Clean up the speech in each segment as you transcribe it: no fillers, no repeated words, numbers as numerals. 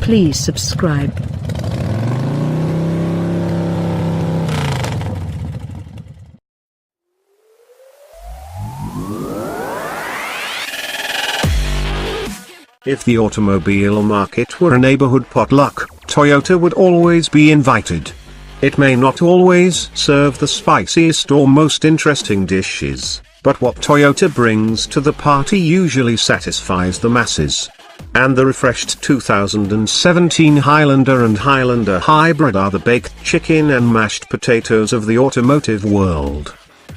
Please subscribe. If the automobile market were a neighborhood potluck, Toyota would always be invited. It may not always serve the spiciest or most interesting dishes, but what Toyota brings to the party usually satisfies the masses. And the refreshed 2017 Highlander and Highlander Hybrid are the baked chicken and mashed potatoes of the automotive world.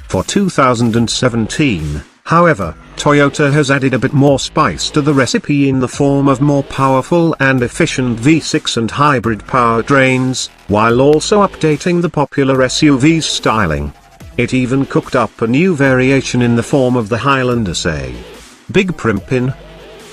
For 2017, however, Toyota has added a bit more spice to the recipe in the form of more powerful and efficient V6 and hybrid powertrains, while also updating the popular SUV's styling. It even cooked up a new variation in the form of the Highlander say. Big Primpin.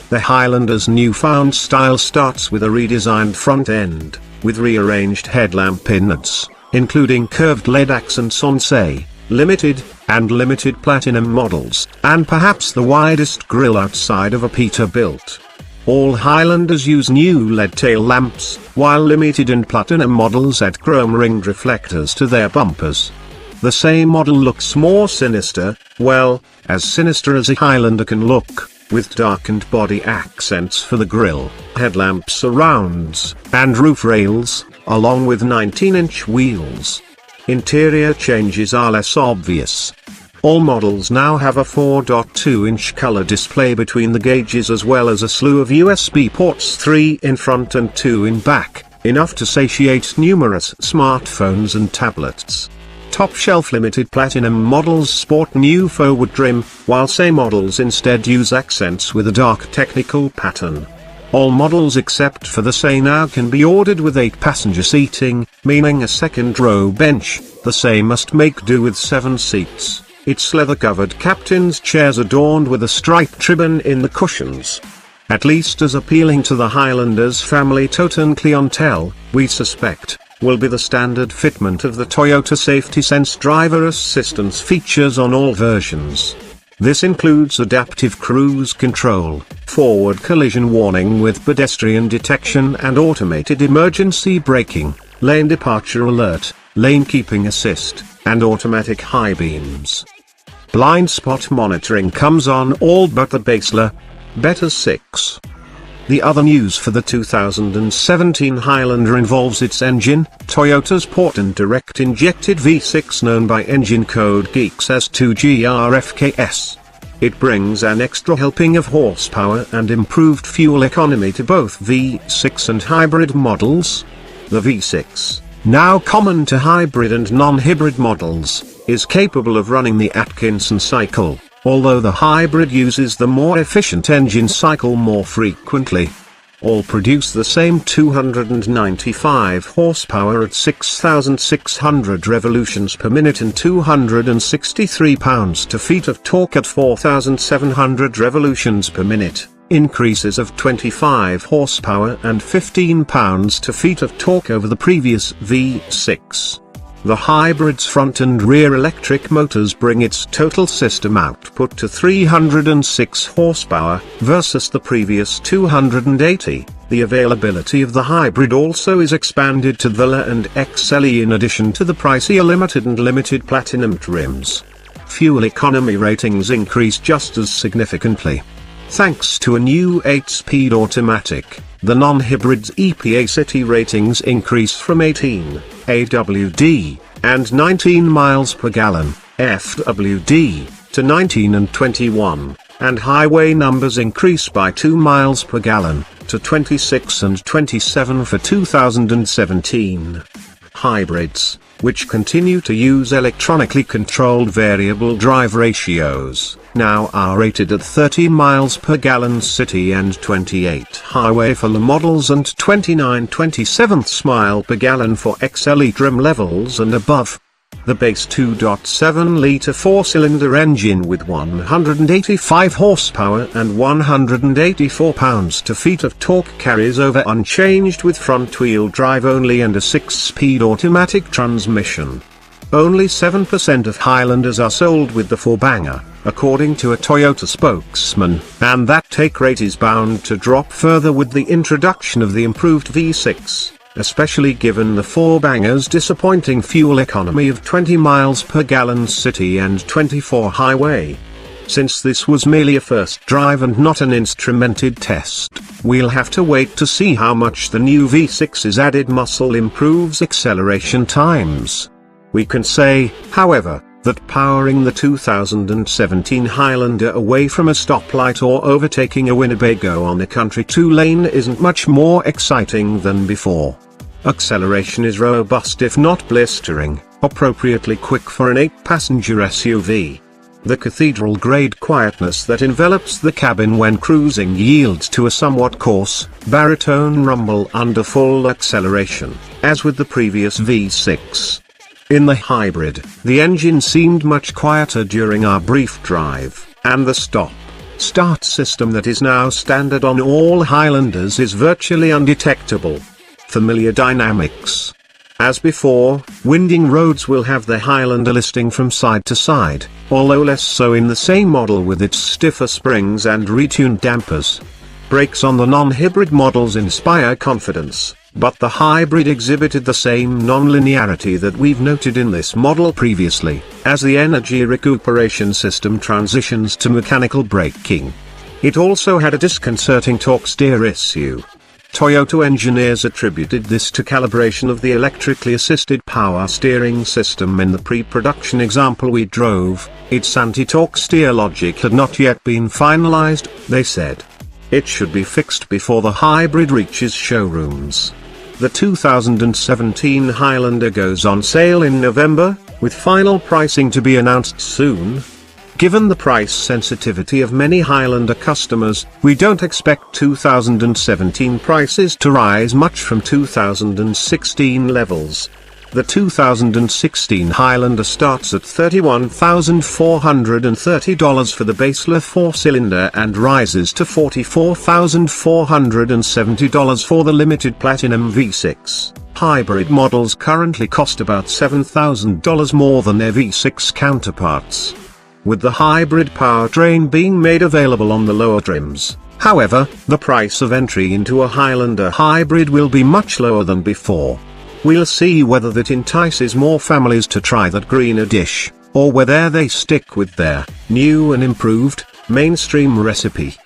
The Highlander's newfound style starts with a redesigned front end, with rearranged headlamp innards, including curved LED accents on say, limited, and limited platinum models, and perhaps the widest grille outside of a Peterbilt. All Highlanders use new LED tail lamps, while limited and platinum models add chrome-ringed reflectors to their bumpers. The same model looks more sinister, well, as sinister as a Highlander can look, with darkened body accents for the grille, headlamp surrounds, and roof rails, along with 19-inch wheels. Interior changes are less obvious. All models now have a 4.2-inch color display between the gauges as well as a slew of USB ports, 3 in front and 2 in back, enough to satiate numerous smartphones and tablets. Top-shelf limited platinum models sport new forward trim, while say models instead use accents with a dark technical pattern. All models except for the say now can be ordered with 8-passenger seating, meaning a second-row bench. The say must make do with 7 seats. Its leather-covered captain's chairs adorned with a striped ribbon in the cushions. At least as appealing to the Highlander's family totem clientele, we suspect, will be the standard fitment of the Toyota Safety Sense driver assistance features on all versions. This includes adaptive cruise control, forward collision warning with pedestrian detection and automated emergency braking, lane departure alert, lane keeping assist, and automatic high beams. Blind spot monitoring comes on all but the Basler Beta 6. The other news for the 2017 Highlander involves its engine, Toyota's port and direct injected V6 known by engine code geeks as 2GRFKS. It brings an extra helping of horsepower and improved fuel economy to both V6 and hybrid models. The V6, now common to hybrid and non-hybrid models, is capable of running the Atkinson cycle, although the hybrid uses the more efficient engine cycle more frequently. All produce the same 295 horsepower at 6,600 revolutions per minute and 263 pounds-to-feet of torque at 4,700 revolutions per minute, increases of 25 horsepower and 15 pounds-to-feet of torque over the previous V6. The hybrid's front and rear electric motors bring its total system output to 306 horsepower, versus the previous 280. The availability of the hybrid also is expanded to Vela and XLE in addition to the pricier limited and limited platinum trims. Fuel economy ratings increase just as significantly. Thanks to a new 8-speed automatic, the non-hybrid's EPA city ratings increase from 18 AWD and 19 miles per gallon FWD to 19 and 21, and highway numbers increase by 2 miles per gallon to 26 and 27 for 2017. Hybrids, which continue to use electronically controlled variable drive ratios, now are rated at 30 miles per gallon city and 28 highway for the models and 29/27 mile per gallon for XLE trim levels and above. The base 2.7-litre 4-cylinder engine with 185 horsepower and 184 pounds-to-feet of torque carries over unchanged with front-wheel drive only and a 6-speed automatic transmission. Only 7% of Highlanders are sold with the 4-banger, according to a Toyota spokesman, and that take rate is bound to drop further with the introduction of the improved V6, especially given the four-banger's disappointing fuel economy of 20 miles per gallon city and 24 highway. Since this was merely a first drive and not an instrumented test, we'll have to wait to see how much the new V6's added muscle improves acceleration times. We can say, however, that powering the 2017 Highlander away from a stoplight or overtaking a Winnebago on a country two-lane isn't much more exciting than before. Acceleration is robust if not blistering, appropriately quick for an 8-passenger SUV. The cathedral-grade quietness that envelops the cabin when cruising yields to a somewhat coarse, baritone rumble under full acceleration, as with the previous V6. In the hybrid, the engine seemed much quieter during our brief drive, and the stop-start system that is now standard on all Highlanders is virtually undetectable. Familiar dynamics. As before, winding roads will have the Highlander listing from side to side, although less so in the same model with its stiffer springs and retuned dampers. Brakes on the non-hybrid models inspire confidence, but the hybrid exhibited the same non-linearity that we've noted in this model previously, as the energy recuperation system transitions to mechanical braking. It also had a disconcerting torque steer issue. Toyota engineers attributed this to calibration of the electrically assisted power steering system in the pre-production example we drove. Its anti-torque steer logic had not yet been finalized, they said. It should be fixed before the hybrid reaches showrooms. The 2017 Highlander goes on sale in November, with final pricing to be announced soon. Given the price sensitivity of many Highlander customers, we don't expect 2017 prices to rise much from 2016 levels. The 2016 Highlander starts at $31,430 for the baseless 4-cylinder and rises to $44,470 for the limited Platinum V6. Hybrid models currently cost about $7,000 more than their V6 counterparts, with the hybrid powertrain being made available on the lower trims. However, the price of entry into a Highlander hybrid will be much lower than before. We'll see whether that entices more families to try that greener dish, or whether they stick with their new and improved mainstream recipe.